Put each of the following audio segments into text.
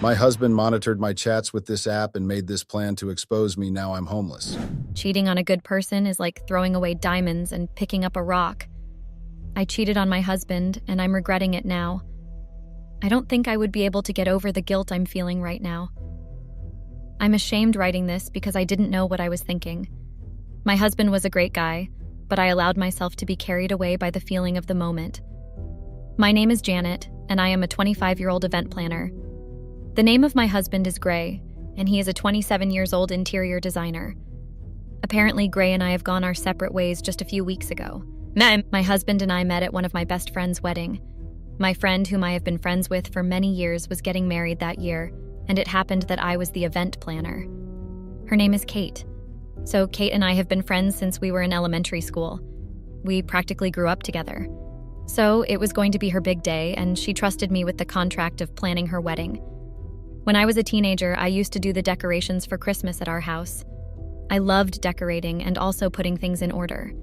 My husband monitored my chats with this app and made this plan to expose me. Now I'm homeless. Cheating on a good person is like throwing away diamonds and picking up a rock. I cheated on my husband, and I'm regretting it now. I don't think I would be able to get over the guilt I'm feeling right now. I'm ashamed writing this because I didn't know what I was thinking. My husband was a great guy, but I allowed myself to be carried away by the feeling of the moment. My name is Janet, and I am a 25-year-old event planner. The name of my husband is Gray, and he is a 27-years-old interior designer. Apparently, Gray and I have gone our separate ways just a few weeks ago. My husband and I met at one of my best friend's wedding. My friend, whom I have been friends with for many years, was getting married that year, and it happened that I was the event planner. Her name is Kate. So Kate and I have been friends since we were in elementary school. We practically grew up together. So it was going to be her big day, and she trusted me with the contract of planning her wedding. When I was a teenager, I used to do the decorations for Christmas at our house. I loved decorating and also putting things in order.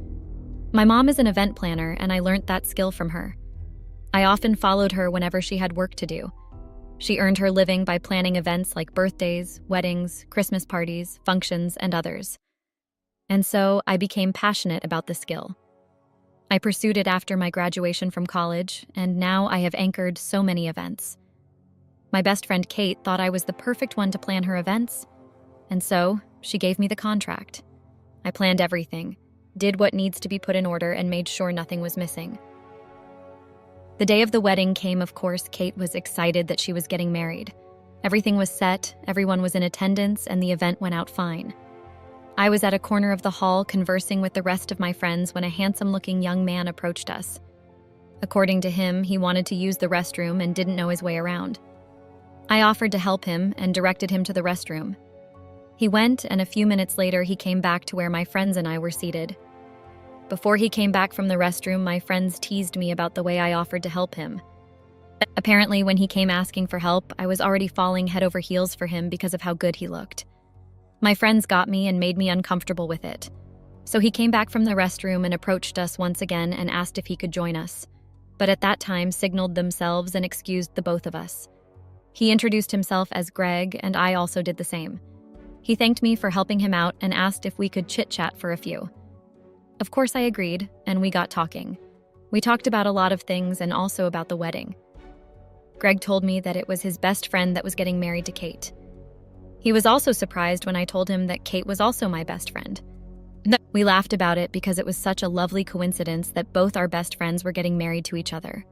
My mom is an event planner, and I learned that skill from her. I often followed her whenever she had work to do. She earned her living by planning events like birthdays, weddings, Christmas parties, functions, and others. And so I became passionate about the skill. I pursued it after my graduation from college, and now I have anchored so many events. My best friend Kate thought I was the perfect one to plan her events, and so she gave me the contract. I planned everything, did what needs to be put in order, and made sure nothing was missing. The day of the wedding came, of course. Kate was excited that she was getting married. Everything was set, everyone was in attendance, and the event went out fine. I was at a corner of the hall conversing with the rest of my friends when a handsome-looking young man approached us. According to him, he wanted to use the restroom and didn't know his way around. I offered to help him and directed him to the restroom. He went, and a few minutes later he came back to where my friends and I were seated. Before he came back from the restroom, my friends teased me about the way I offered to help him. Apparently, when he came asking for help, I was already falling head over heels for him because of how good he looked. My friends got me and made me uncomfortable with it. So he came back from the restroom and approached us once again and asked if he could join us, but at that time signaled themselves and excused the both of us. He introduced himself as Greg, and I also did the same. He thanked me for helping him out and asked if we could chit-chat for a few. Of course I agreed, and we got talking. We talked about a lot of things and also about the wedding. Greg told me that it was his best friend that was getting married to Kate. He was also surprised when I told him that Kate was also my best friend. We laughed about it because it was such a lovely coincidence that both our best friends were getting married to each other.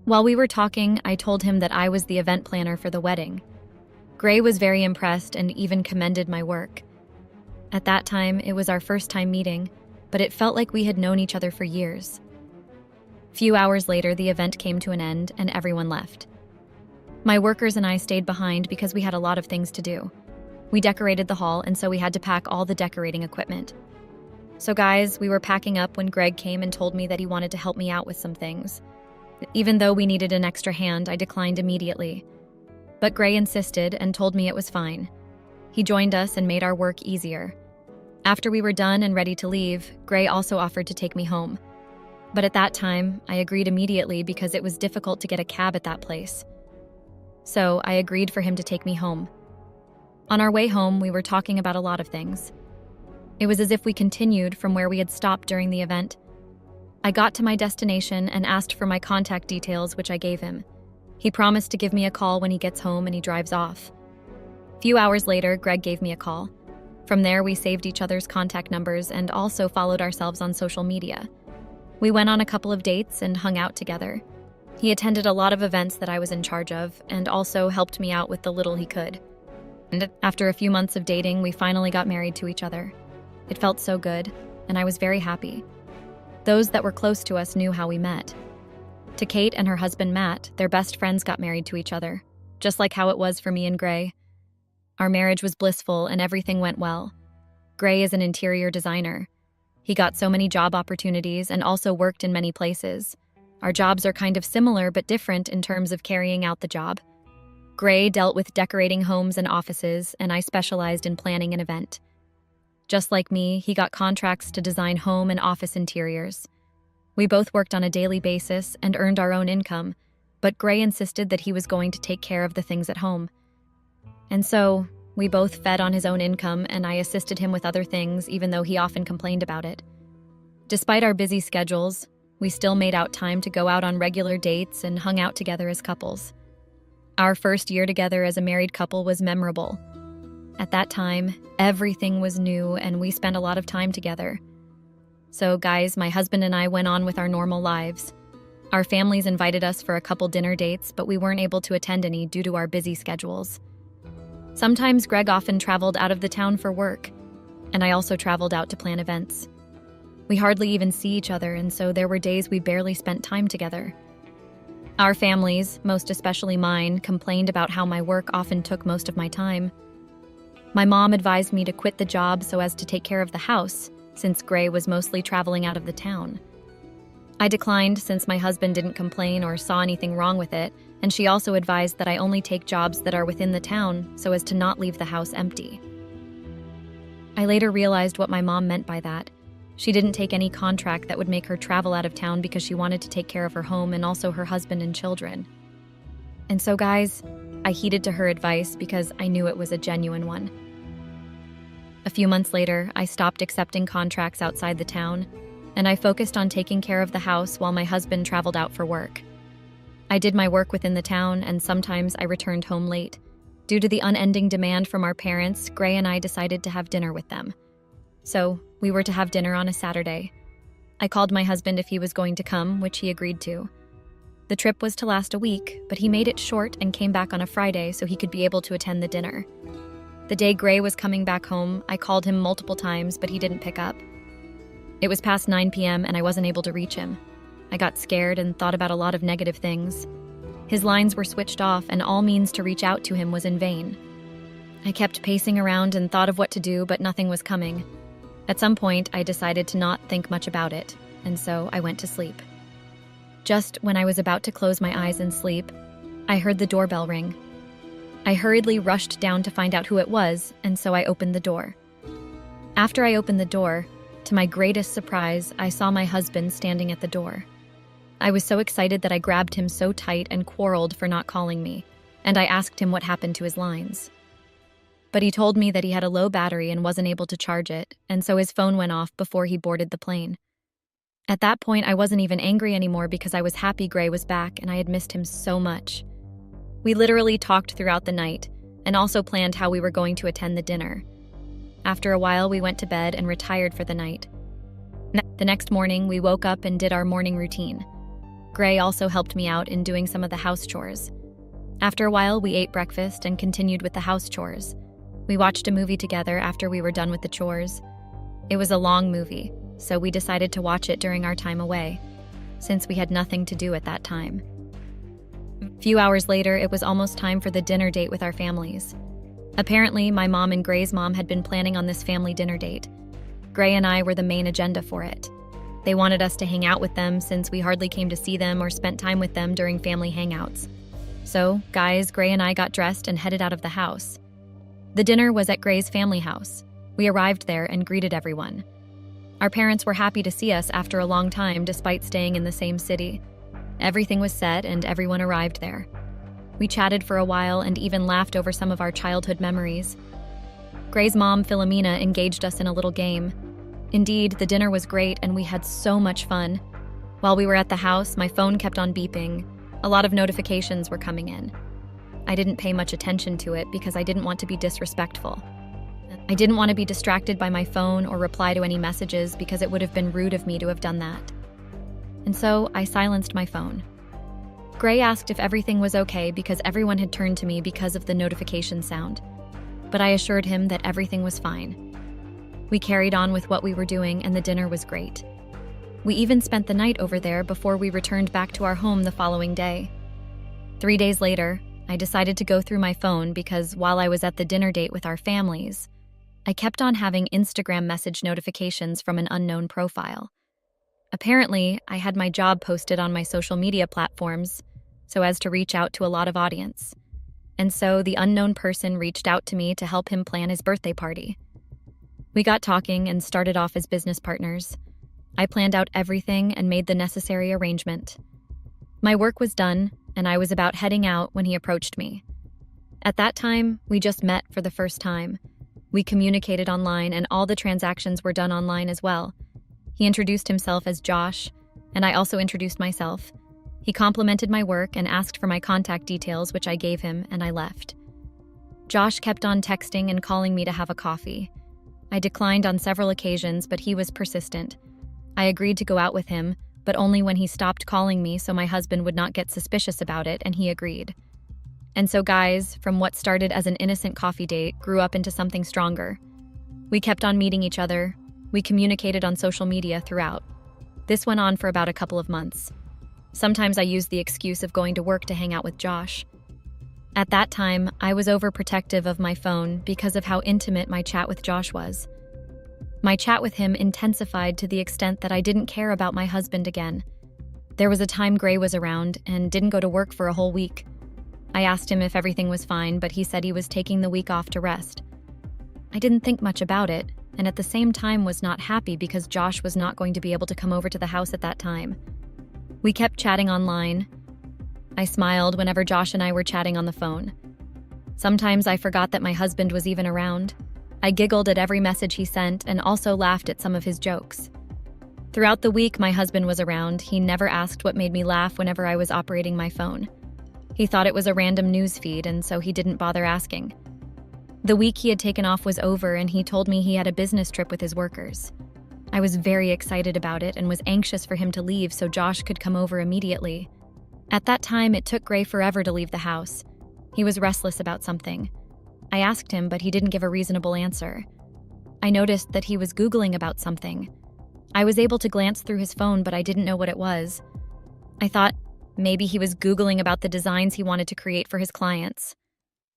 While we were talking, I told him that I was the event planner for the wedding. Gray was very impressed and even commended my work. At that time, it was our first time meeting, but it felt like we had known each other for years. Few hours later, the event came to an end and everyone left. My workers and I stayed behind because we had a lot of things to do. We decorated the hall, and so we had to pack all the decorating equipment. So guys, we were packing up when Greg came and told me that he wanted to help me out with some things. Even though we needed an extra hand, I declined immediately. But Gray insisted and told me it was fine. He joined us and made our work easier. After we were done and ready to leave, Gray also offered to take me home. But at that time, I agreed immediately because it was difficult to get a cab at that place. So I agreed for him to take me home. On our way home, we were talking about a lot of things. It was as if we continued from where we had stopped during the event. I got to my destination and asked for my contact details, which I gave him. He promised to give me a call when he gets home and he drives off. A few hours later, Greg gave me a call. From there, we saved each other's contact numbers and also followed ourselves on social media. We went on a couple of dates and hung out together. He attended a lot of events that I was in charge of and also helped me out with the little he could. And after a few months of dating, we finally got married to each other. It felt so good, and I was very happy. Those that were close to us knew how we met. To Kate and her husband Matt, their best friends got married to each other, just like how it was for me and Gray. Our marriage was blissful and everything went well. Gray is an interior designer. He got so many job opportunities and also worked in many places. Our jobs are kind of similar but different in terms of carrying out the job. Gray dealt with decorating homes and offices, and I specialized in planning an event. Just like me, he got contracts to design home and office interiors. We both worked on a daily basis and earned our own income, but Gray insisted that he was going to take care of the things at home. And so, we both fed on his own income, and I assisted him with other things, even though he often complained about it. Despite our busy schedules, we still made out time to go out on regular dates and hung out together as couples. Our first year together as a married couple was memorable. At that time, everything was new, and we spent a lot of time together. So, guys, my husband and I went on with our normal lives. Our families invited us for a couple dinner dates, but we weren't able to attend any due to our busy schedules. Sometimes Greg often traveled out of the town for work, and I also traveled out to plan events. We hardly even see each other, and so there were days we barely spent time together. Our families, most especially mine, complained about how my work often took most of my time. My mom advised me to quit the job so as to take care of the house, since Gray was mostly traveling out of the town. I declined since my husband didn't complain or saw anything wrong with it, and she also advised that I only take jobs that are within the town so as to not leave the house empty. I later realized what my mom meant by that. She didn't take any contract that would make her travel out of town because she wanted to take care of her home and also her husband and children. And so, guys, I heeded to her advice because I knew it was a genuine one. A few months later, I stopped accepting contracts outside the town, and I focused on taking care of the house while my husband traveled out for work. I did my work within the town, and sometimes I returned home late. Due to the unending demand from our parents, Gray and I decided to have dinner with them. So, we were to have dinner on a Saturday. I called my husband if he was going to come, which he agreed to. The trip was to last a week, but he made it short and came back on a Friday so he could be able to attend the dinner. The day Gray was coming back home, I called him multiple times, but he didn't pick up. It was past 9 p.m. and I wasn't able to reach him. I got scared and thought about a lot of negative things. His lines were switched off, and all means to reach out to him was in vain. I kept pacing around and thought of what to do, but nothing was coming. At some point, I decided to not think much about it, and so I went to sleep. Just when I was about to close my eyes and sleep, I heard the doorbell ring. I hurriedly rushed down to find out who it was, and so I opened the door. After I opened the door, to my greatest surprise, I saw my husband standing at the door. I was so excited that I grabbed him so tight and quarreled for not calling me, and I asked him what happened to his lines. But he told me that he had a low battery and wasn't able to charge it, and so his phone went off before he boarded the plane. At that point, I wasn't even angry anymore because I was happy Gray was back and I had missed him so much. We literally talked throughout the night and also planned how we were going to attend the dinner. After a while, we went to bed and retired for the night. The next morning, we woke up and did our morning routine. Gray also helped me out in doing some of the house chores. After a while, we ate breakfast and continued with the house chores. We watched a movie together after we were done with the chores. It was a long movie, so we decided to watch it during our time away, since we had nothing to do at that time. A few hours later, it was almost time for the dinner date with our families. Apparently, my mom and Gray's mom had been planning on this family dinner date. Gray and I were the main agenda for it. They wanted us to hang out with them since we hardly came to see them or spent time with them during family hangouts. So, guys, Gray and I got dressed and headed out of the house. The dinner was at Gray's family house. We arrived there and greeted everyone. Our parents were happy to see us after a long time despite staying in the same city. Everything was set and everyone arrived there. We chatted for a while and even laughed over some of our childhood memories. Gray's mom, Philomena, engaged us in a little game. Indeed, the dinner was great and we had so much fun. While we were at the house, my phone kept on beeping. A lot of notifications were coming in. I didn't pay much attention to it because I didn't want to be disrespectful. I didn't want to be distracted by my phone or reply to any messages because it would have been rude of me to have done that. And so I silenced my phone. Gray asked if everything was okay because everyone had turned to me because of the notification sound. But I assured him that everything was fine. We carried on with what we were doing and the dinner was great. We even spent the night over there before we returned back to our home the following day. 3 days later, I decided to go through my phone because while I was at the dinner date with our families, I kept on having Instagram message notifications from an unknown profile. Apparently, I had my job posted on my social media platforms so as to reach out to a lot of audience. And so the unknown person reached out to me to help him plan his birthday party. We got talking and started off as business partners. I planned out everything and made the necessary arrangement. My work was done, and I was about heading out when he approached me. At that time, we just met for the first time. We communicated online, and all the transactions were done online as well. He introduced himself as Josh, and I also introduced myself. He complimented my work and asked for my contact details, which I gave him, and I left. Josh kept on texting and calling me to have a coffee. I declined on several occasions, but he was persistent. I agreed to go out with him, but only when he stopped calling me so my husband would not get suspicious about it, and he agreed. And so, guys, from what started as an innocent coffee date grew up into something stronger. We kept on meeting each other. We communicated on social media throughout. This went on for about a couple of months. Sometimes I used the excuse of going to work to hang out with Josh. At that time, I was overprotective of my phone because of how intimate my chat with Josh was. My chat with him intensified to the extent that I didn't care about my husband again. There was a time Gray was around and didn't go to work for a whole week. I asked him if everything was fine, but he said he was taking the week off to rest. I didn't think much about it, and at the same time was not happy because Josh was not going to be able to come over to the house at that time. We kept chatting online. I smiled whenever Josh and I were chatting on the phone. Sometimes I forgot that my husband was even around. I giggled at every message he sent and also laughed at some of his jokes. Throughout the week my husband was around, he never asked what made me laugh whenever I was operating my phone. He thought it was a random news feed, and so he didn't bother asking. The week he had taken off was over, and he told me he had a business trip with his workers. I was very excited about it and was anxious for him to leave so Josh could come over immediately. At that time, it took Gray forever to leave the house. He was restless about something. I asked him, but he didn't give a reasonable answer. I noticed that he was Googling about something. I was able to glance through his phone, but I didn't know what it was. I thought maybe he was Googling about the designs he wanted to create for his clients.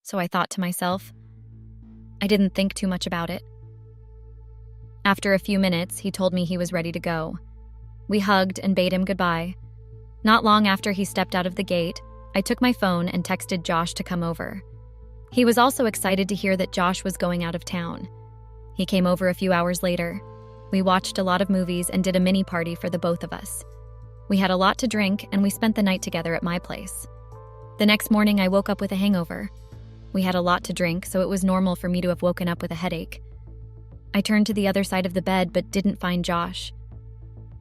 So I thought to myself. I didn't think too much about it. After a few minutes, he told me he was ready to go. We hugged and bade him goodbye. Not long after he stepped out of the gate, I took my phone and texted Josh to come over. He was also excited to hear that Josh was going out of town. He came over a few hours later. We watched a lot of movies and did a mini party for the both of us. We had a lot to drink, and we spent the night together at my place. The next morning, I woke up with a hangover. We had a lot to drink, so it was normal for me to have woken up with a headache. I turned to the other side of the bed but didn't find Josh.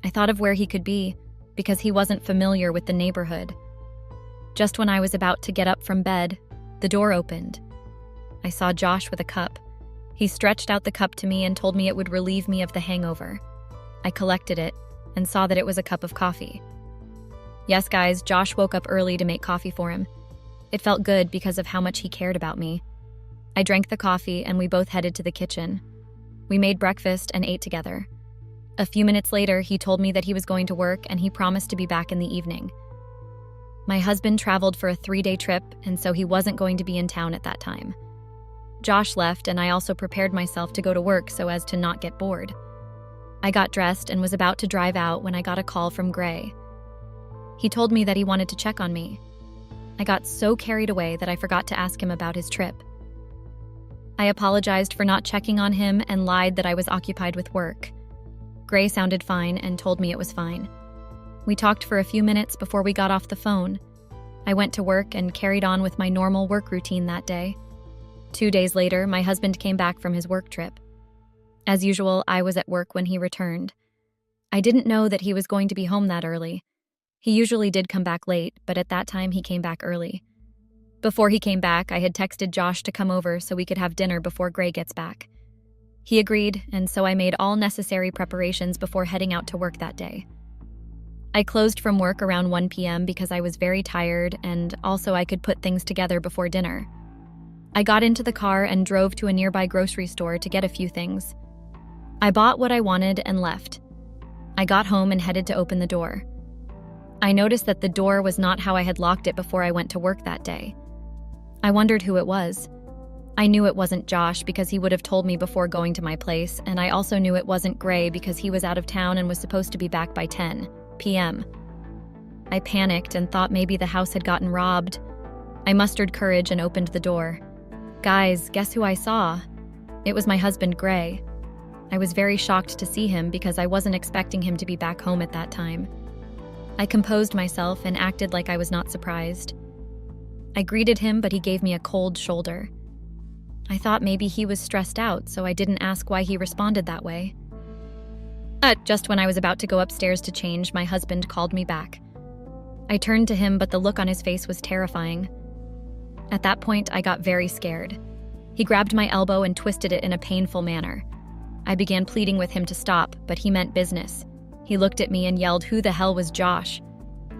I thought of where he could be, because he wasn't familiar with the neighborhood. Just when I was about to get up from bed, the door opened. I saw Josh with a cup. He stretched out the cup to me and told me it would relieve me of the hangover. I collected it and saw that it was a cup of coffee. Yes, guys, Josh woke up early to make coffee for him. It felt good because of how much he cared about me. I drank the coffee and we both headed to the kitchen. We made breakfast and ate together. A few minutes later, he told me that he was going to work and he promised to be back in the evening. My husband traveled for a 3-day trip, and so he wasn't going to be in town at that time. Josh left, and I also prepared myself to go to work so as to not get bored. I got dressed and was about to drive out when I got a call from Gray. He told me that he wanted to check on me. I got so carried away that I forgot to ask him about his trip. I apologized for not checking on him and lied that I was occupied with work. Gray sounded fine and told me it was fine. We talked for a few minutes before we got off the phone. I went to work and carried on with my normal work routine that day. 2 days later, my husband came back from his work trip. As usual, I was at work when he returned. I didn't know that he was going to be home that early. He usually did come back late, but at that time he came back early. Before he came back, I had texted Josh to come over so we could have dinner before Gray gets back. He agreed, and so I made all necessary preparations before heading out to work that day. I closed from work around 1 p.m. because I was very tired, and also I could put things together before dinner. I got into the car and drove to a nearby grocery store to get a few things. I bought what I wanted and left. I got home and headed to open the door. I noticed that the door was not how I had locked it before I went to work that day. I wondered who it was. I knew it wasn't Josh because he would have told me before going to my place, and I also knew it wasn't Gray because he was out of town and was supposed to be back by 10 p.m. I panicked and thought maybe the house had gotten robbed. I mustered courage and opened the door. Guys, guess who I saw? It was my husband, Gray. I was very shocked to see him because I wasn't expecting him to be back home at that time. I composed myself and acted like I was not surprised. I greeted him, but he gave me a cold shoulder. I thought maybe he was stressed out, so I didn't ask why he responded that way. Just when I was about to go upstairs to change, my husband called me back. I turned to him, but the look on his face was terrifying. At that point, I got very scared. He grabbed my elbow and twisted it in a painful manner. I began pleading with him to stop, but he meant business. He looked at me and yelled, "Who the hell was Josh?"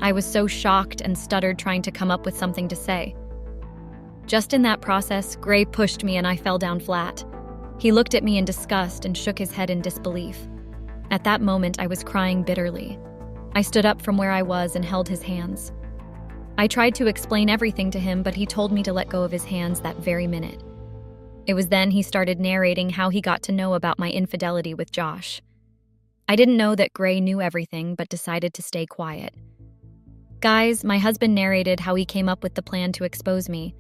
I was so shocked and stuttered, trying to come up with something to say. Just in that process, Gray pushed me and I fell down flat. He looked at me in disgust and shook his head in disbelief. At that moment, I was crying bitterly. I stood up from where I was and held his hands. I tried to explain everything to him, but he told me to let go of his hands that very minute. It was then he started narrating how he got to know about my infidelity with Josh. I didn't know that Gray knew everything, but decided to stay quiet. Guys, my husband narrated how he came up with the plan to expose me.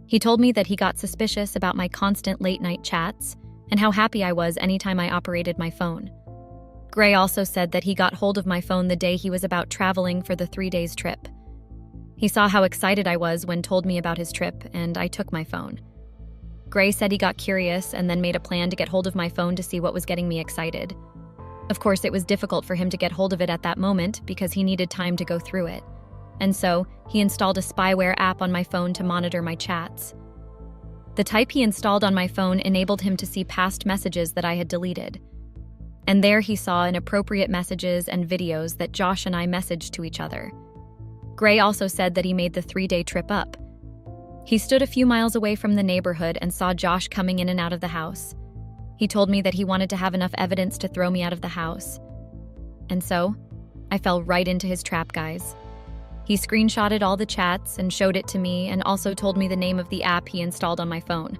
He told me that he got suspicious about my constant late-night chats and how happy I was anytime I operated my phone. Gray also said that he got hold of my phone the day he was about traveling for the 3 days trip. He saw how excited I was when told me about his trip, and I took my phone. Gray said he got curious and then made a plan to get hold of my phone to see what was getting me excited. Of course, it was difficult for him to get hold of it at that moment because he needed time to go through it. And so, he installed a spyware app on my phone to monitor my chats. The type he installed on my phone enabled him to see past messages that I had deleted. And there he saw inappropriate messages and videos that Josh and I messaged to each other. Gray also said that he made the 3-day trip up. He stood a few miles away from the neighborhood and saw Josh coming in and out of the house. He told me that he wanted to have enough evidence to throw me out of the house. And so, I fell right into his trap, guys. He screenshotted all the chats and showed it to me, and also told me the name of the app he installed on my phone.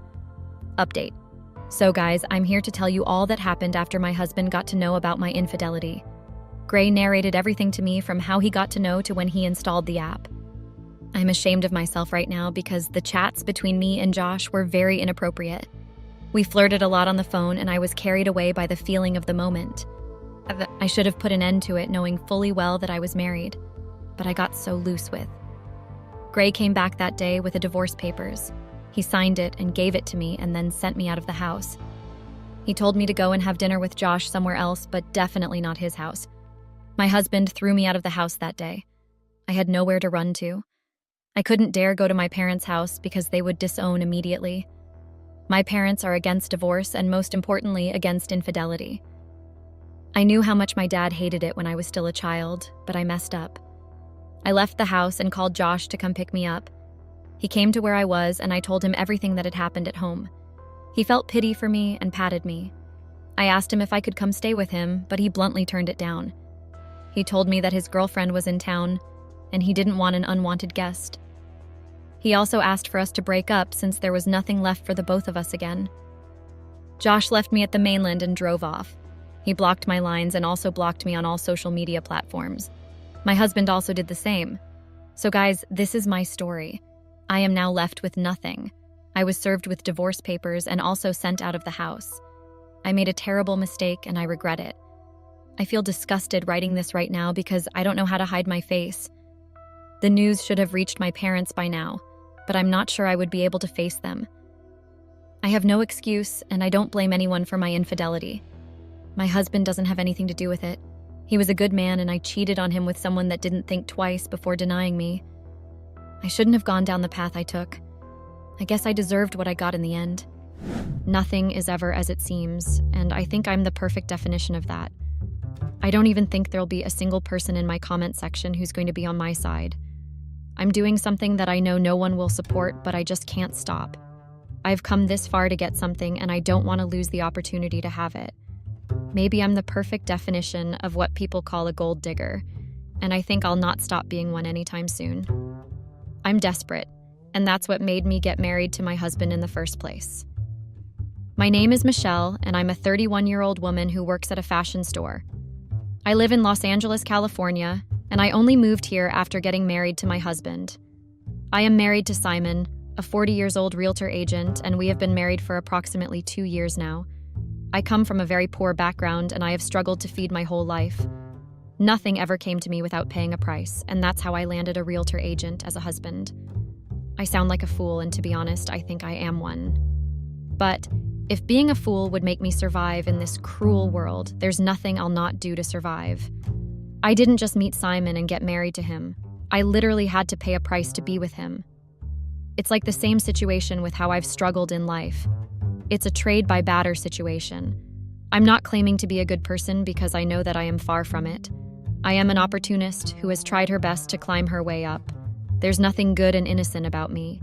Update. So guys, I'm here to tell you all that happened after my husband got to know about my infidelity. Gray narrated everything to me, from how he got to know to when he installed the app. I'm ashamed of myself right now because the chats between me and Josh were very inappropriate. We flirted a lot on the phone, and I was carried away by the feeling of the moment. I should have put an end to it, knowing fully well that I was married, but I got so loose with. Gray came back that day with the divorce papers. He signed it and gave it to me and then sent me out of the house. He told me to go and have dinner with Josh somewhere else, but definitely not his house. My husband threw me out of the house that day. I had nowhere to run to. I couldn't dare go to my parents' house because they would disown immediately. My parents are against divorce and, most importantly, against infidelity. I knew how much my dad hated it when I was still a child, but I messed up. I left the house and called Josh to come pick me up. He came to where I was, and I told him everything that had happened at home. He felt pity for me and patted me. I asked him if I could come stay with him, but he bluntly turned it down. He told me that his girlfriend was in town, and he didn't want an unwanted guest. He also asked for us to break up since there was nothing left for the both of us again. Josh left me at the mainland and drove off. He blocked my lines and also blocked me on all social media platforms. My husband also did the same. So guys, this is my story. I am now left with nothing. I was served with divorce papers and also sent out of the house. I made a terrible mistake and I regret it. I feel disgusted writing this right now because I don't know how to hide my face. The news should have reached my parents by now, but I'm not sure I would be able to face them. I have no excuse, and I don't blame anyone for my infidelity. My husband doesn't have anything to do with it. He was a good man, and I cheated on him with someone that didn't think twice before denying me. I shouldn't have gone down the path I took. I guess I deserved what I got in the end. Nothing is ever as it seems, and I think I'm the perfect definition of that. I don't even think there'll be a single person in my comment section who's going to be on my side. I'm doing something that I know no one will support, but I just can't stop. I've come this far to get something, and I don't want to lose the opportunity to have it. Maybe I'm the perfect definition of what people call a gold digger, and I think I'll not stop being one anytime soon. I'm desperate, and that's what made me get married to my husband in the first place. My name is Michelle, and I'm a 31-year-old woman who works at a fashion store. I live in Los Angeles, California, and I only moved here after getting married to my husband. I am married to Simon, a 40-year-old realtor agent, and we have been married for approximately 2 years now. I come from a very poor background, and I have struggled to feed my whole life. Nothing ever came to me without paying a price, and that's how I landed a realtor agent as a husband. I sound like a fool, and to be honest, I think I am one. But if being a fool would make me survive in this cruel world, there's nothing I'll not do to survive. I didn't just meet Simon and get married to him. I literally had to pay a price to be with him. It's like the same situation with how I've struggled in life. It's a trade by batter situation. I'm not claiming to be a good person because I know that I am far from it. I am an opportunist who has tried her best to climb her way up. There's nothing good and innocent about me.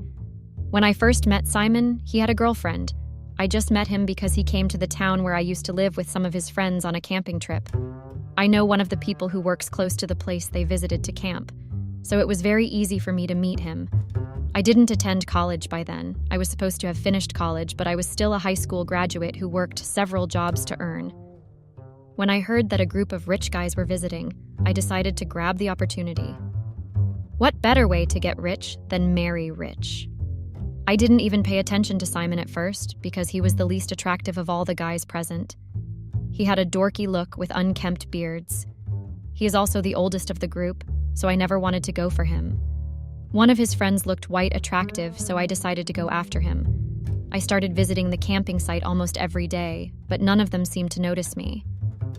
When I first met Simon, he had a girlfriend. I just met him because he came to the town where I used to live with some of his friends on a camping trip. I know one of the people who works close to the place they visited to camp, so it was very easy for me to meet him. I didn't attend college by then. I was supposed to have finished college, but I was still a high school graduate who worked several jobs to earn. When I heard that a group of rich guys were visiting, I decided to grab the opportunity. What better way to get rich than marry rich? I didn't even pay attention to Simon at first because he was the least attractive of all the guys present. He had a dorky look with unkempt beards. He is also the oldest of the group, so I never wanted to go for him. One of his friends looked quite attractive, so I decided to go after him. I started visiting the camping site almost every day, but none of them seemed to notice me.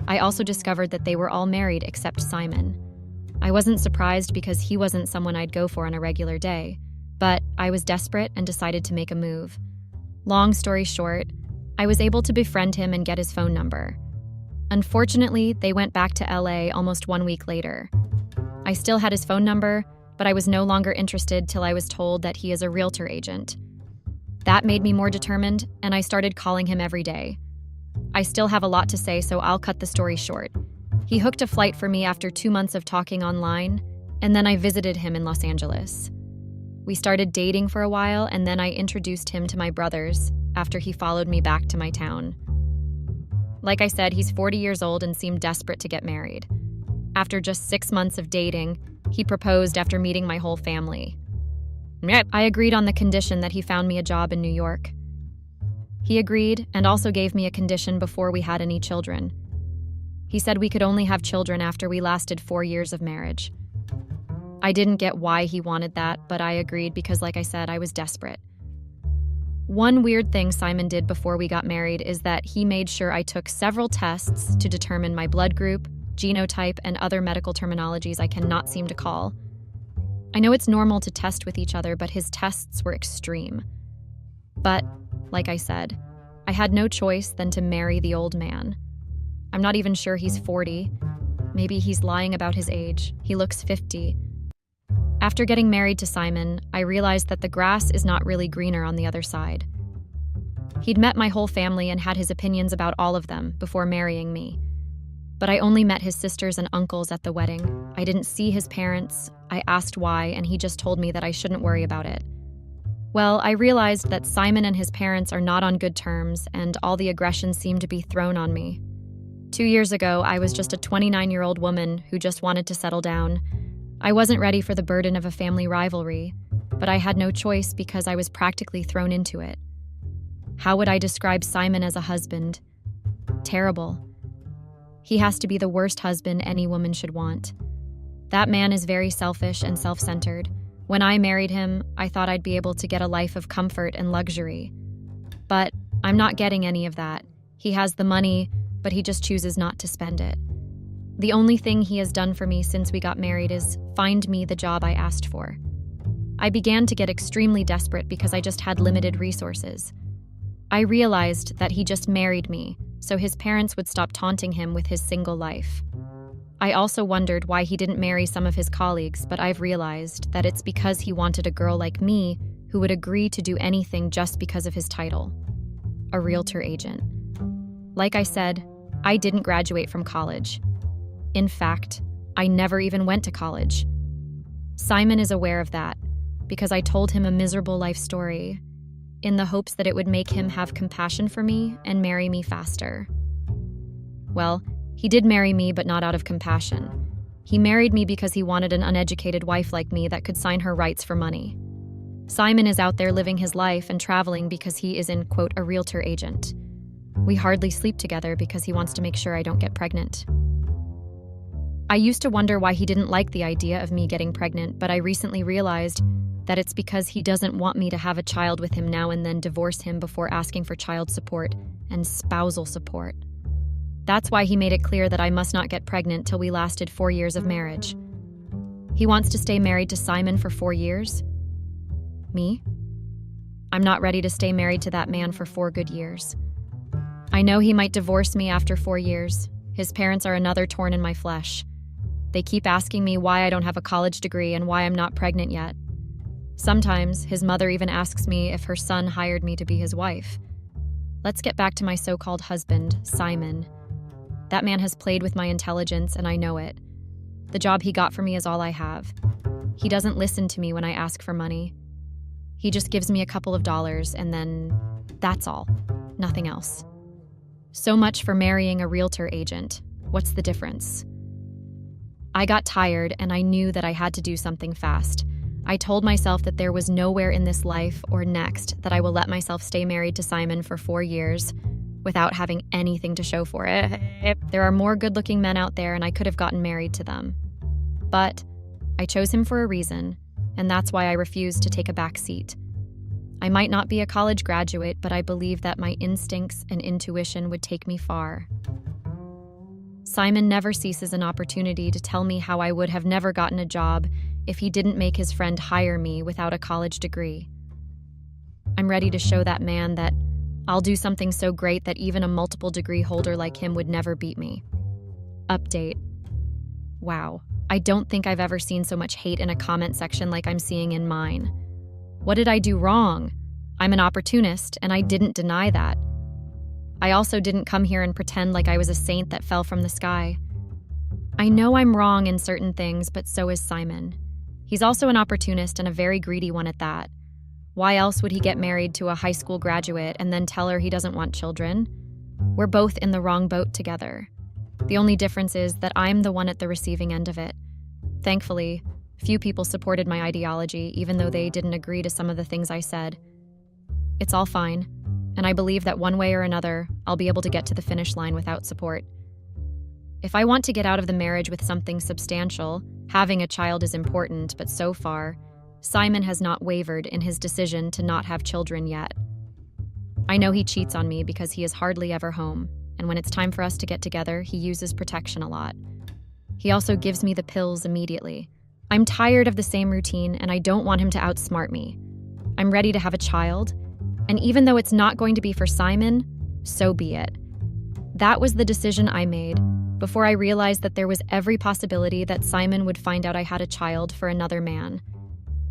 I also discovered that they were all married except Simon. I wasn't surprised because he wasn't someone I'd go for on a regular day, but I was desperate and decided to make a move. Long story short, I was able to befriend him and get his phone number. Unfortunately, they went back to LA almost 1 week later. I still had his phone number, but I was no longer interested till I was told that he is a realtor agent. That made me more determined, and I started calling him every day. I still have a lot to say, so I'll cut the story short. He hooked a flight for me after 2 months of talking online, and then I visited him in Los Angeles. We started dating for a while, and then I introduced him to my brothers after he followed me back to my town. Like I said, he's 40 years old and seemed desperate to get married. After just 6 months of dating, he proposed after meeting my whole family. I agreed on the condition that he found me a job in New York. He agreed and also gave me a condition before we had any children. He said we could only have children after we lasted 4 years of marriage. I didn't get why he wanted that, but I agreed because, like I said, I was desperate. One weird thing Simon did before we got married is that he made sure I took several tests to determine my blood group, genotype, and other medical terminologies I cannot seem to call. I know it's normal to test with each other, but his tests were extreme. But, like I said, I had no choice than to marry the old man. I'm not even sure he's 40. Maybe he's lying about his age. He looks 50. After getting married to Simon, I realized that the grass is not really greener on the other side. He'd met my whole family and had his opinions about all of them before marrying me. But I only met his sisters and uncles at the wedding. I didn't see his parents. I asked why, and he just told me that I shouldn't worry about it. Well, I realized that Simon and his parents are not on good terms, and all the aggression seemed to be thrown on me. 2 years ago, I was just a 29-year-old woman who just wanted to settle down. I wasn't ready for the burden of a family rivalry, but I had no choice because I was practically thrown into it. How would I describe Simon as a husband? Terrible. He has to be the worst husband any woman should want. That man is very selfish and self-centered. When I married him, I thought I'd be able to get a life of comfort and luxury. But I'm not getting any of that. He has the money, but he just chooses not to spend it. The only thing he has done for me since we got married is find me the job I asked for. I began to get extremely desperate because I just had limited resources. I realized that he just married me, so his parents would stop taunting him with his single life. I also wondered why he didn't marry some of his colleagues, but I've realized that it's because he wanted a girl like me who would agree to do anything just because of his title, a realtor agent. Like I said, I didn't graduate from college. In fact, I never even went to college. Simon is aware of that because I told him a miserable life story in the hopes that it would make him have compassion for me and marry me faster. Well, he did marry me, but not out of compassion. He married me because he wanted an uneducated wife like me that could sign her rights for money. Simon is out there living his life and traveling because he is in, quote, a realtor agent. We hardly sleep together because he wants to make sure I don't get pregnant. I used to wonder why he didn't like the idea of me getting pregnant, but I recently realized that it's because he doesn't want me to have a child with him now and then divorce him before asking for child support and spousal support. That's why he made it clear that I must not get pregnant till we lasted 4 years of marriage. He wants to stay married to Simon for 4 years. Me? I'm not ready to stay married to that man for 4 good years. I know he might divorce me after 4 years. His parents are another thorn in my flesh. They keep asking me why I don't have a college degree and why I'm not pregnant yet. Sometimes his mother even asks me if her son hired me to be his wife. Let's get back to my so-called husband, Simon. That man has played with my intelligence, and I know it. The job he got for me is all I have. He doesn't listen to me when I ask for money. He just gives me a couple of dollars, and then that's all. Nothing else. So much for marrying a realtor agent. What's the difference? I got tired, and I knew that I had to do something fast. I told myself that there was nowhere in this life or next that I will let myself stay married to Simon for 4 years without having anything to show for it. There are more good-looking men out there, and I could have gotten married to them. But I chose him for a reason, and that's why I refused to take a back seat. I might not be a college graduate, but I believe that my instincts and intuition would take me far. Simon never ceases an opportunity to tell me how I would have never gotten a job if he didn't make his friend hire me without a college degree. I'm ready to show that man that I'll do something so great that even a multiple degree holder like him would never beat me. Update. Wow, I don't think I've ever seen so much hate in a comment section like I'm seeing in mine. What did I do wrong? I'm an opportunist, and I didn't deny that. I also didn't come here and pretend like I was a saint that fell from the sky. I know I'm wrong in certain things, but so is Simon. He's also an opportunist and a very greedy one at that. Why else would he get married to a high school graduate and then tell her he doesn't want children? We're both in the wrong boat together. The only difference is that I'm the one at the receiving end of it. Thankfully, few people supported my ideology, even though they didn't agree to some of the things I said. It's all fine, and I believe that one way or another, I'll be able to get to the finish line without support. If I want to get out of the marriage with something substantial, having a child is important, but so far, Simon has not wavered in his decision to not have children yet. I know he cheats on me because he is hardly ever home, and when it's time for us to get together, he uses protection a lot. He also gives me the pills immediately. I'm tired of the same routine, and I don't want him to outsmart me. I'm ready to have a child, and even though it's not going to be for Simon, so be it. That was the decision I made before I realized that there was every possibility that Simon would find out I had a child for another man.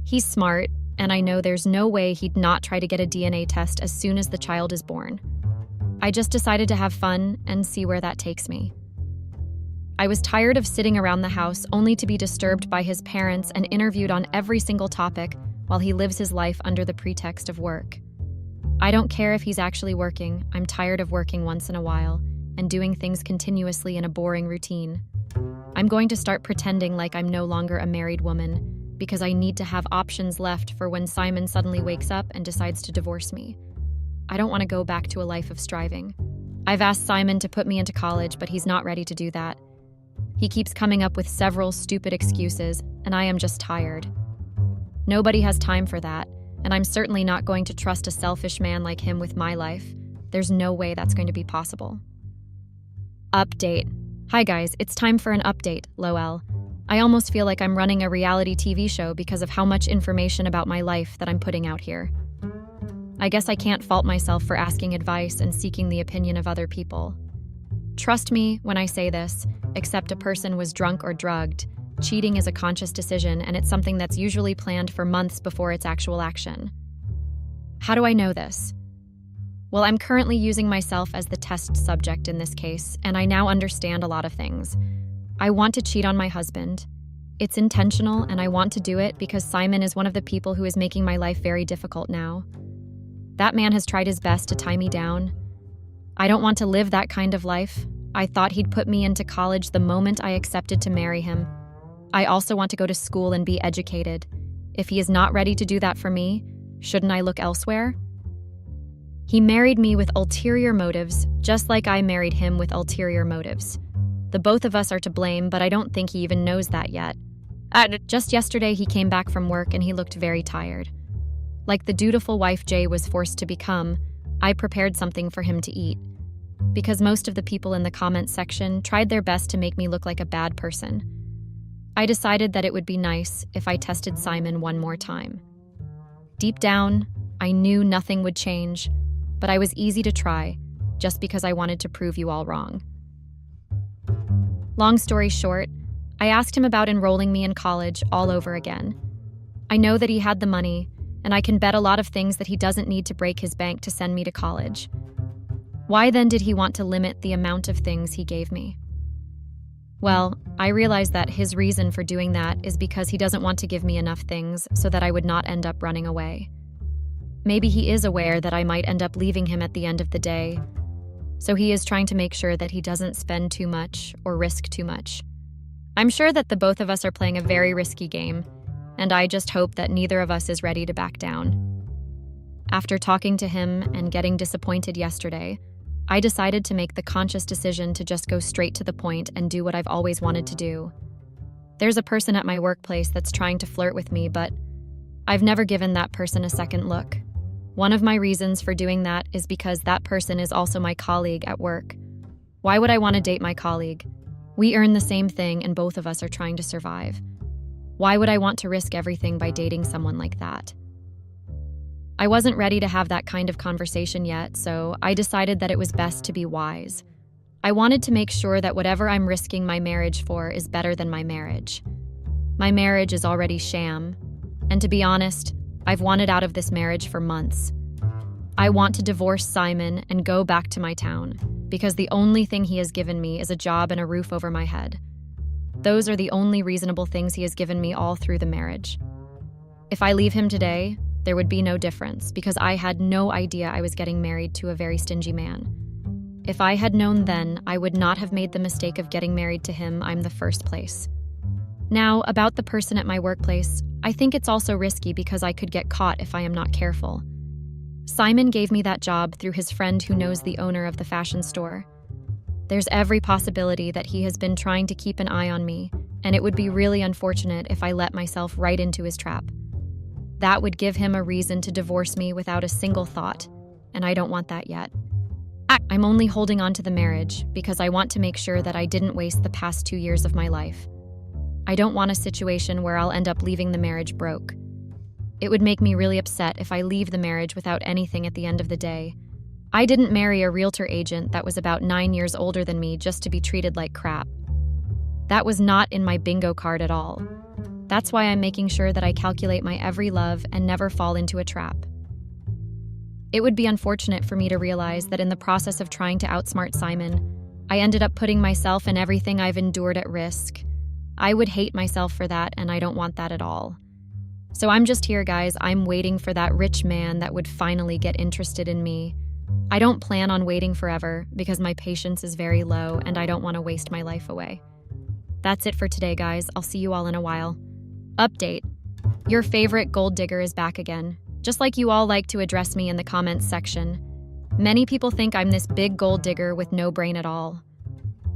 He's smart, and I know there's no way he'd not try to get a DNA test as soon as the child is born. I just decided to have fun and see where that takes me. I was tired of sitting around the house only to be disturbed by his parents and interviewed on every single topic while he lives his life under the pretext of work. I don't care if he's actually working. I'm tired of working once in a while and doing things continuously in a boring routine. I'm going to start pretending like I'm no longer a married woman because I need to have options left for when Simon suddenly wakes up and decides to divorce me. I don't want to go back to a life of striving. I've asked Simon to put me into college, but he's not ready to do that. He keeps coming up with several stupid excuses, and I am just tired. Nobody has time for that, and I'm certainly not going to trust a selfish man like him with my life. There's no way that's going to be possible. Update. Hi guys, it's time for an update, lol. I almost feel like I'm running a reality TV show because of how much information about my life that I'm putting out here. I guess I can't fault myself for asking advice and seeking the opinion of other people. Trust me when I say this, except a person was drunk or drugged. Cheating is a conscious decision, and it's something that's usually planned for months before its actual action. How do I know this? Well, I'm currently using myself as the test subject in this case, and I now understand a lot of things. I want to cheat on my husband. It's intentional, and I want to do it because Simon is one of the people who is making my life very difficult now. That man has tried his best to tie me down. I don't want to live that kind of life. I thought he'd put me into college the moment I accepted to marry him. I also want to go to school and be educated. If he is not ready to do that for me, shouldn't I look elsewhere? He married me with ulterior motives, just like I married him with ulterior motives. The both of us are to blame, but I don't think he even knows that yet. Just yesterday, he came back from work and he looked very tired. Like the dutiful wife Jay was forced to become, I prepared something for him to eat. Because most of the people in the comments section tried their best to make me look like a bad person, I decided that it would be nice if I tested Simon one more time. Deep down, I knew nothing would change, but I was easy to try, just because I wanted to prove you all wrong. Long story short, I asked him about enrolling me in college all over again. I know that he had the money, and I can bet a lot of things that he doesn't need to break his bank to send me to college. Why then did he want to limit the amount of things he gave me? Well, I realized that his reason for doing that is because he doesn't want to give me enough things so that I would not end up running away. Maybe he is aware that I might end up leaving him at the end of the day, so he is trying to make sure that he doesn't spend too much or risk too much. I'm sure that the both of us are playing a very risky game, and I just hope that neither of us is ready to back down. After talking to him and getting disappointed yesterday, I decided to make the conscious decision to just go straight to the point and do what I've always wanted to do. There's a person at my workplace that's trying to flirt with me, but I've never given that person a second look. One of my reasons for doing that is because that person is also my colleague at work. Why would I want to date my colleague? We earn the same thing and both of us are trying to survive. Why would I want to risk everything by dating someone like that? I wasn't ready to have that kind of conversation yet, so I decided that it was best to be wise. I wanted to make sure that whatever I'm risking my marriage for is better than my marriage. My marriage is already sham, and to be honest, I've wanted out of this marriage for months. I want to divorce Simon and go back to my town, because the only thing he has given me is a job and a roof over my head. Those are the only reasonable things he has given me all through the marriage. If I leave him today, there would be no difference because I had no idea I was getting married to a very stingy man. If I had known then, I would not have made the mistake of getting married to him in the first place. Now, about the person at my workplace, I think it's also risky because I could get caught if I am not careful. Simon gave me that job through his friend who knows the owner of the fashion store. There's every possibility that he has been trying to keep an eye on me, and it would be really unfortunate if I let myself right into his trap. That would give him a reason to divorce me without a single thought, and I don't want that yet. I'm only holding on to the marriage because I want to make sure that I didn't waste the past 2 years of my life. I don't want a situation where I'll end up leaving the marriage broke. It would make me really upset if I leave the marriage without anything at the end of the day. I didn't marry a realtor agent that was about 9 years older than me just to be treated like crap. That was not in my bingo card at all. That's why I'm making sure that I calculate my every love and never fall into a trap. It would be unfortunate for me to realize that in the process of trying to outsmart Simon, I ended up putting myself and everything I've endured at risk. I would hate myself for that, and I don't want that at all. So I'm just here, guys. I'm waiting for that rich man that would finally get interested in me. I don't plan on waiting forever because my patience is very low and I don't want to waste my life away. That's it for today, guys. I'll see you all in a while. Update. Your favorite gold digger is back again, just like you all like to address me in the comments section. Many people think I'm this big gold digger with no brain at all.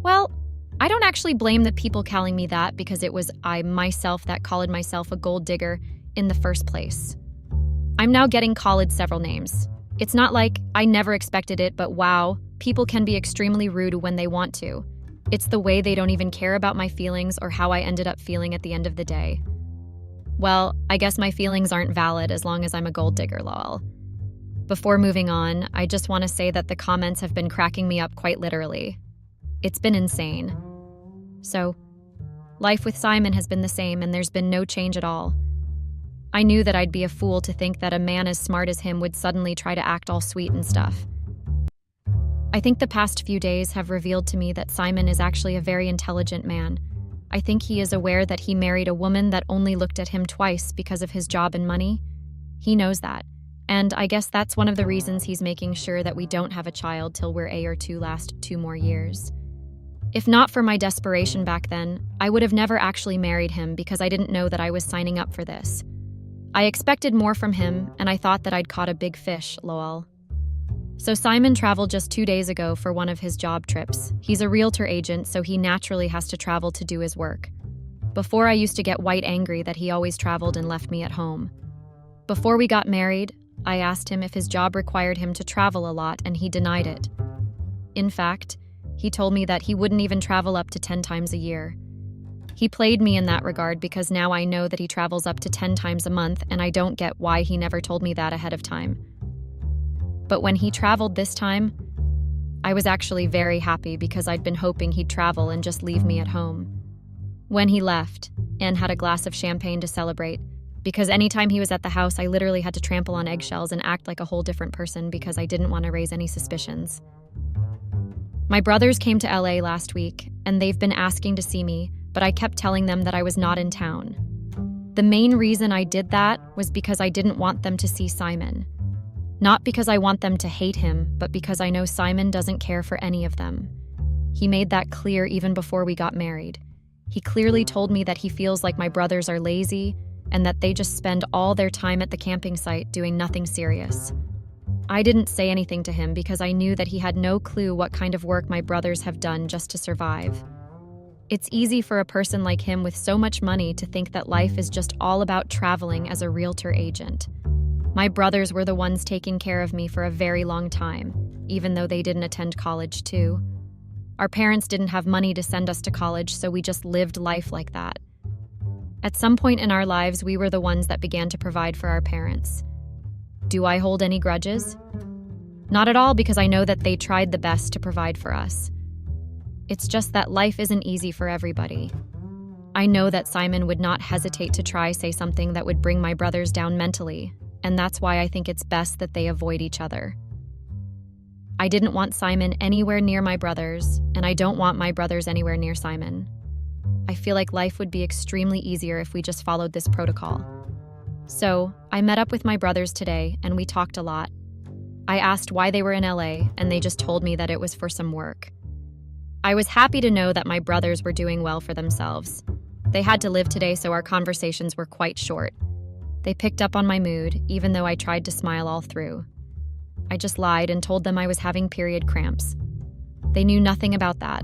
Well, I don't actually blame the people calling me that because it was I myself that called myself a gold digger in the first place. I'm now getting called several names. It's not like I never expected it, but wow, people can be extremely rude when they want to. It's the way they don't even care about my feelings or how I ended up feeling at the end of the day. Well, I guess my feelings aren't valid as long as I'm a gold digger, lol. Before moving on, I just want to say that the comments have been cracking me up quite literally. It's been insane. So, life with Simon has been the same and there's been no change at all. I knew that I'd be a fool to think that a man as smart as him would suddenly try to act all sweet and stuff. I think the past few days have revealed to me that Simon is actually a very intelligent man. I think he is aware that he married a woman that only looked at him twice because of his job and money. He knows that, and I guess that's one of the reasons he's making sure that we don't have a child till we're A or 2 last 2 more years. If not for my desperation back then, I would have never actually married him because I didn't know that I was signing up for this. I expected more from him, and I thought that I'd caught a big fish, lol. So Simon traveled just 2 days ago for one of his job trips. He's a realtor agent, so he naturally has to travel to do his work. Before, I used to get white angry that he always traveled and left me at home. Before we got married, I asked him if his job required him to travel a lot, and he denied it. In fact, he told me that he wouldn't even travel up to 10 times a year. He played me in that regard because now I know that he travels up to 10 times a month, and I don't get why he never told me that ahead of time. But when he traveled this time, I was actually very happy because I'd been hoping he'd travel and just leave me at home. When he left, Anne had a glass of champagne to celebrate, because anytime he was at the house, I literally had to trample on eggshells and act like a whole different person because I didn't want to raise any suspicions. My brothers came to LA last week, and they've been asking to see me, but I kept telling them that I was not in town. The main reason I did that was because I didn't want them to see Simon. Not because I want them to hate him, but because I know Simon doesn't care for any of them. He made that clear even before we got married. He clearly told me that he feels like my brothers are lazy and that they just spend all their time at the camping site doing nothing serious. I didn't say anything to him because I knew that he had no clue what kind of work my brothers have done just to survive. It's easy for a person like him with so much money to think that life is just all about traveling as a realtor agent. My brothers were the ones taking care of me for a very long time, even though they didn't attend college too. Our parents didn't have money to send us to college, so we just lived life like that. At some point in our lives, we were the ones that began to provide for our parents. Do I hold any grudges? Not at all, because I know that they tried the best to provide for us. It's just that life isn't easy for everybody. I know that Simon would not hesitate to say something that would bring my brothers down mentally, and that's why I think it's best that they avoid each other. I didn't want Simon anywhere near my brothers, and I don't want my brothers anywhere near Simon. I feel like life would be extremely easier if we just followed this protocol. So, I met up with my brothers today, and we talked a lot. I asked why they were in LA, and they just told me that it was for some work. I was happy to know that my brothers were doing well for themselves. They had to live today, so our conversations were quite short. They picked up on my mood, even though I tried to smile all through. I just lied and told them I was having period cramps. They knew nothing about that,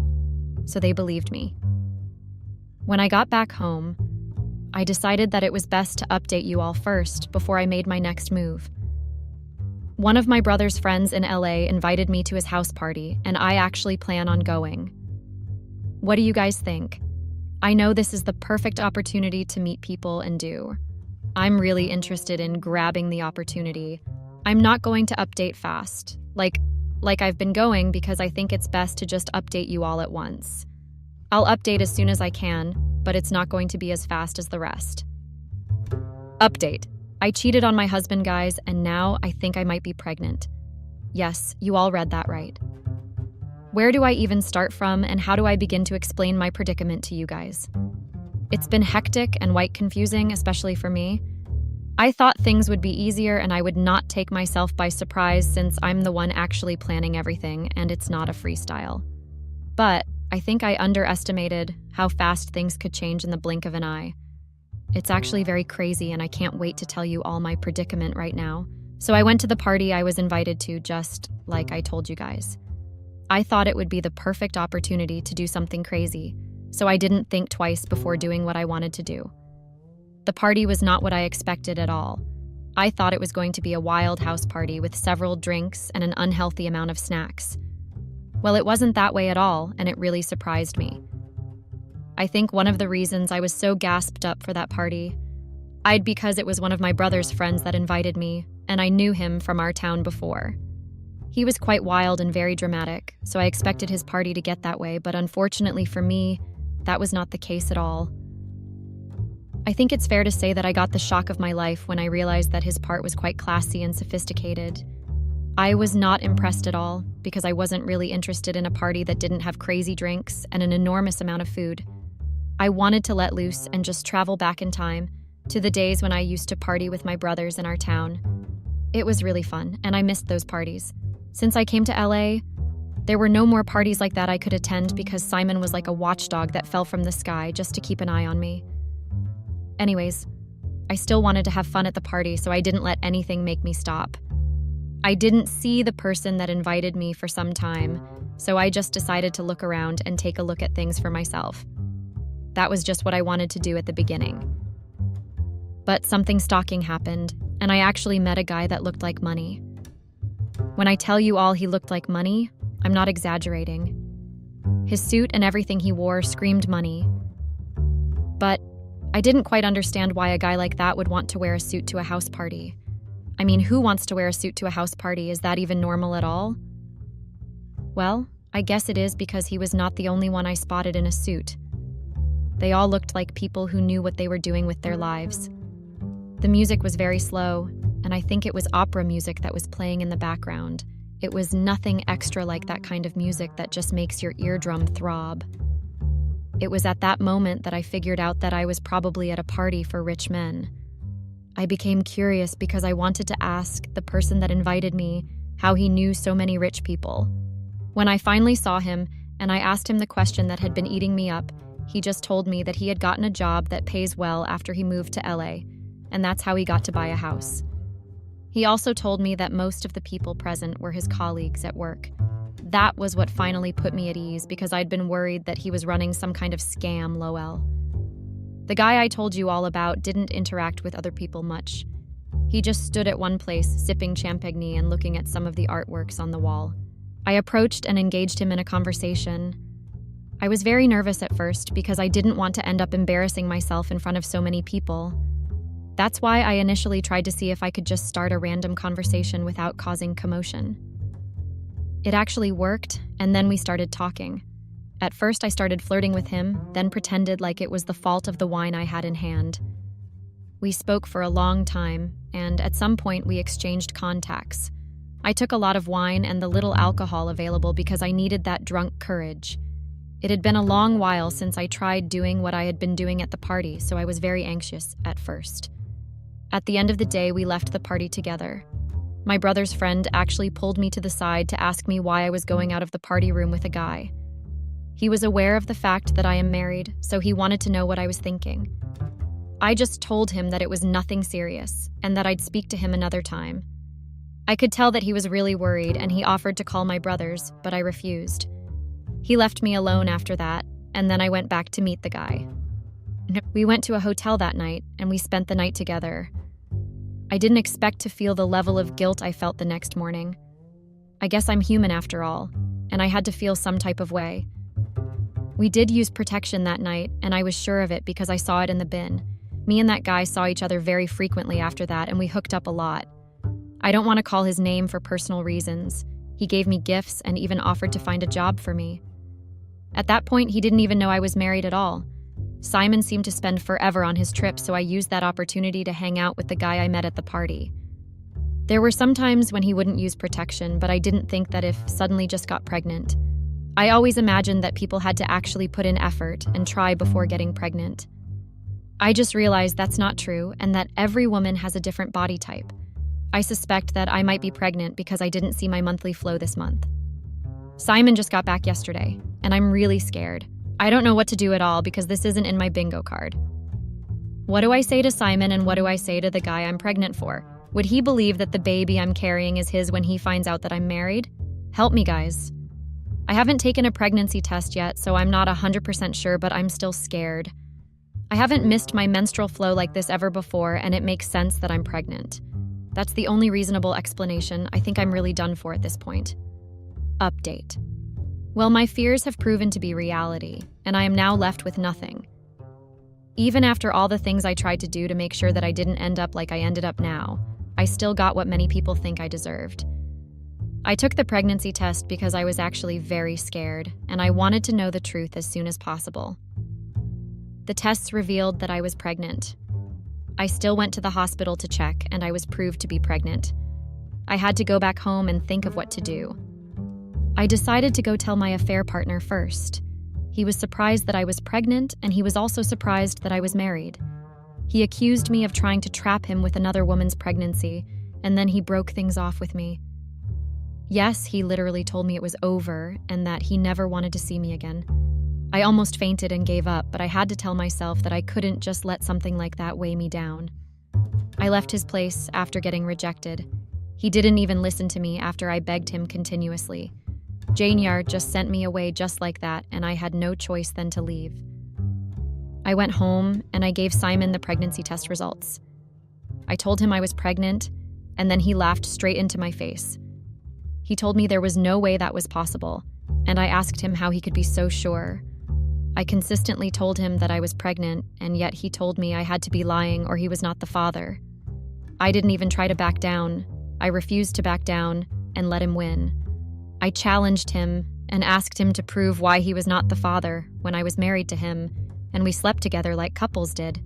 so they believed me. When I got back home, I decided that it was best to update you all first before I made my next move. One of my brother's friends in LA invited me to his house party, and I actually plan on going. What do you guys think? I know this is the perfect opportunity to meet people and do. I'm really interested in grabbing the opportunity. I'm not going to update fast, like I've been going, because I think it's best to just update you all at once. I'll update as soon as I can, but it's not going to be as fast as the rest. Update. I cheated on my husband, guys, and now I think I might be pregnant. Yes, you all read that right. Where do I even start from, and how do I begin to explain my predicament to you guys? It's been hectic and quite confusing, especially for me. I thought things would be easier and I would not take myself by surprise since I'm the one actually planning everything and it's not a freestyle. But I think I underestimated how fast things could change in the blink of an eye. It's actually very crazy and I can't wait to tell you all my predicament right now. So I went to the party I was invited to, just like I told you guys. I thought it would be the perfect opportunity to do something crazy, so I didn't think twice before doing what I wanted to do. The party was not what I expected at all. I thought it was going to be a wild house party with several drinks and an unhealthy amount of snacks. Well, it wasn't that way at all, and it really surprised me. I think one of the reasons I was so gasped up for that party, because it was one of my brother's friends that invited me, and I knew him from our town before. He was quite wild and very dramatic, so I expected his party to get that way, but unfortunately for me, that was not the case at all. I think it's fair to say that I got the shock of my life when I realized that his part was quite classy and sophisticated. I was not impressed at all, because I wasn't really interested in a party that didn't have crazy drinks and an enormous amount of food. I wanted to let loose and just travel back in time to the days when I used to party with my brothers in our town. It was really fun, and I missed those parties. Since I came to LA, there were no more parties like that I could attend because Simon was like a watchdog that fell from the sky just to keep an eye on me. Anyways, I still wanted to have fun at the party, so I didn't let anything make me stop. I didn't see the person that invited me for some time, so I just decided to look around and take a look at things for myself. That was just what I wanted to do at the beginning. But something stalking happened, and I actually met a guy that looked like money. When I tell you all he looked like money, I'm not exaggerating. His suit and everything he wore screamed money. But I didn't quite understand why a guy like that would want to wear a suit to a house party. I mean, who wants to wear a suit to a house party? Is that even normal at all? Well, I guess it is because he was not the only one I spotted in a suit. They all looked like people who knew what they were doing with their lives. The music was very slow, and I think it was opera music that was playing in the background. It was nothing extra like that kind of music that just makes your eardrum throb. It was at that moment that I figured out that I was probably at a party for rich men. I became curious because I wanted to ask the person that invited me how he knew so many rich people. When I finally saw him and I asked him the question that had been eating me up, he just told me that he had gotten a job that pays well after he moved to LA, and that's how he got to buy a house. He also told me that most of the people present were his colleagues at work. That was what finally put me at ease because I'd been worried that he was running some kind of scam, lol. The guy I told you all about didn't interact with other people much. He just stood at one place, sipping champagne and looking at some of the artworks on the wall. I approached and engaged him in a conversation. I was very nervous at first because I didn't want to end up embarrassing myself in front of so many people. That's why I initially tried to see if I could just start a random conversation without causing commotion. It actually worked, and then we started talking. At first, I started flirting with him, then pretended like it was the fault of the wine I had in hand. We spoke for a long time, and at some point we exchanged contacts. I took a lot of wine and the little alcohol available because I needed that drunk courage. It had been a long while since I tried doing what I had been doing at the party, so I was very anxious at first. At the end of the day, we left the party together. My brother's friend actually pulled me to the side to ask me why I was going out of the party room with a guy. He was aware of the fact that I am married, so he wanted to know what I was thinking. I just told him that it was nothing serious, and that I'd speak to him another time. I could tell that he was really worried, and he offered to call my brothers, but I refused. He left me alone after that, and then I went back to meet the guy. We went to a hotel that night, and we spent the night together. I didn't expect to feel the level of guilt I felt the next morning. I guess I'm human after all, and I had to feel some type of way. We did use protection that night, and I was sure of it because I saw it in the bin. Me and that guy saw each other very frequently after that, and we hooked up a lot. I don't want to call his name for personal reasons. He gave me gifts and even offered to find a job for me. At that point, he didn't even know I was married at all. Simon seemed to spend forever on his trip, so I used that opportunity to hang out with the guy I met at the party. There were some times when he wouldn't use protection, but I didn't think that if suddenly just got pregnant. I always imagined that people had to actually put in effort and try before getting pregnant. I just realized that's not true and that every woman has a different body type. I suspect that I might be pregnant because I didn't see my monthly flow this month. Simon just got back yesterday, and I'm really scared. I don't know what to do at all because this isn't in my bingo card. What do I say to Simon and what do I say to the guy I'm pregnant for? Would he believe that the baby I'm carrying is his when he finds out that I'm married? Help me, guys. I haven't taken a pregnancy test yet, so I'm not 100% sure, but I'm still scared. I haven't missed my menstrual flow like this ever before, and it makes sense that I'm pregnant. That's the only reasonable explanation. I think I'm really done for at this point. Update. Well, my fears have proven to be reality, and I am now left with nothing. Even after all the things I tried to do to make sure that I didn't end up like I ended up now, I still got what many people think I deserved. I took the pregnancy test because I was actually very scared, and I wanted to know the truth as soon as possible. The tests revealed that I was pregnant. I still went to the hospital to check, and I was proved to be pregnant. I had to go back home and think of what to do. I decided to go tell my affair partner first. He was surprised that I was pregnant, and he was also surprised that I was married. He accused me of trying to trap him with another woman's pregnancy, and then he broke things off with me. Yes, he literally told me it was over and that he never wanted to see me again. I almost fainted and gave up, but I had to tell myself that I couldn't just let something like that weigh me down. I left his place after getting rejected. He didn't even listen to me after I begged him continuously. Janier just sent me away just like that, and I had no choice than to leave. I went home and I gave Simon the pregnancy test results. I told him I was pregnant, and then he laughed straight into my face. He told me there was no way that was possible, and I asked him how he could be so sure. I consistently told him that I was pregnant, and yet he told me I had to be lying or he was not the father. I didn't even try to back down. I refused to back down and let him win. I challenged him and asked him to prove why he was not the father when I was married to him, and we slept together like couples did.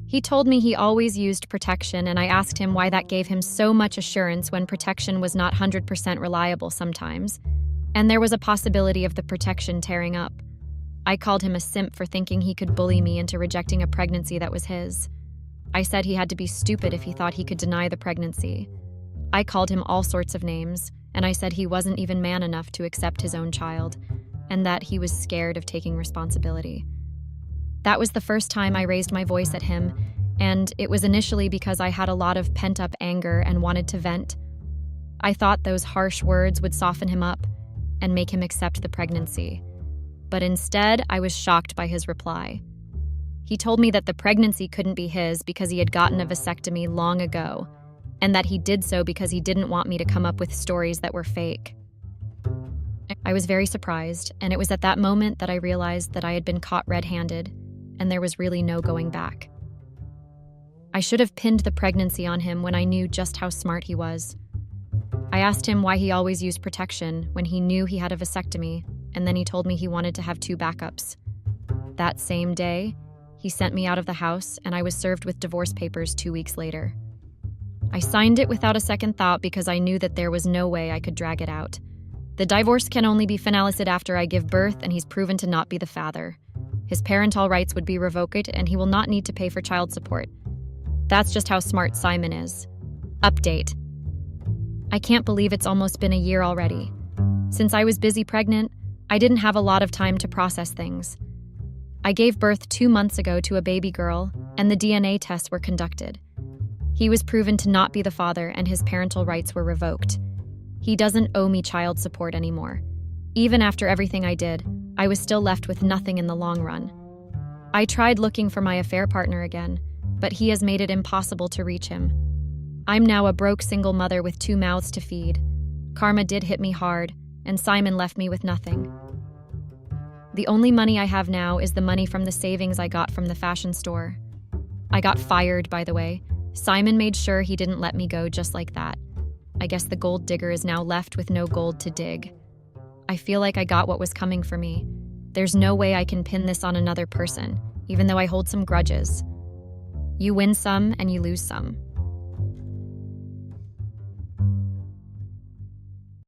He told me he always used protection, and I asked him why that gave him so much assurance when protection was not 100% reliable sometimes, and there was a possibility of the protection tearing up. I called him a simp for thinking he could bully me into rejecting a pregnancy that was his. I said he had to be stupid if he thought he could deny the pregnancy. I called him all sorts of names, and I said he wasn't even man enough to accept his own child, and that he was scared of taking responsibility. That was the first time I raised my voice at him, and it was initially because I had a lot of pent-up anger and wanted to vent. I thought those harsh words would soften him up and make him accept the pregnancy. But instead, I was shocked by his reply. He told me that the pregnancy couldn't be his because he had gotten a vasectomy long ago, and that he did so because he didn't want me to come up with stories that were fake. I was very surprised, and it was at that moment that I realized that I had been caught red-handed, and there was really no going back. I should have pinned the pregnancy on him when I knew just how smart he was. I asked him why he always used protection when he knew he had a vasectomy, and then he told me he wanted to have 2 backups. That same day, he sent me out of the house, and I was served with divorce papers 2 weeks later. I signed it without a second thought because I knew that there was no way I could drag it out. The divorce can only be finalized after I give birth, and he's proven to not be the father. His parental rights would be revoked, and he will not need to pay for child support. That's just how smart Simon is. Update. I can't believe it's almost been a year already. Since I was busy pregnant, I didn't have a lot of time to process things. I gave birth 2 months ago to a baby girl, and the DNA tests were conducted. He was proven to not be the father, and his parental rights were revoked. He doesn't owe me child support anymore. Even after everything I did, I was still left with nothing in the long run. I tried looking for my affair partner again, but he has made it impossible to reach him. I'm now a broke single mother with 2 mouths to feed. Karma did hit me hard, and Simon left me with nothing. The only money I have now is the money from the savings I got from the fashion store. I got fired, by the way. Simon made sure he didn't let me go just like that. I guess the gold digger is now left with no gold to dig. I feel like I got what was coming for me. There's no way I can pin this on another person, even though I hold some grudges. You win some and you lose some.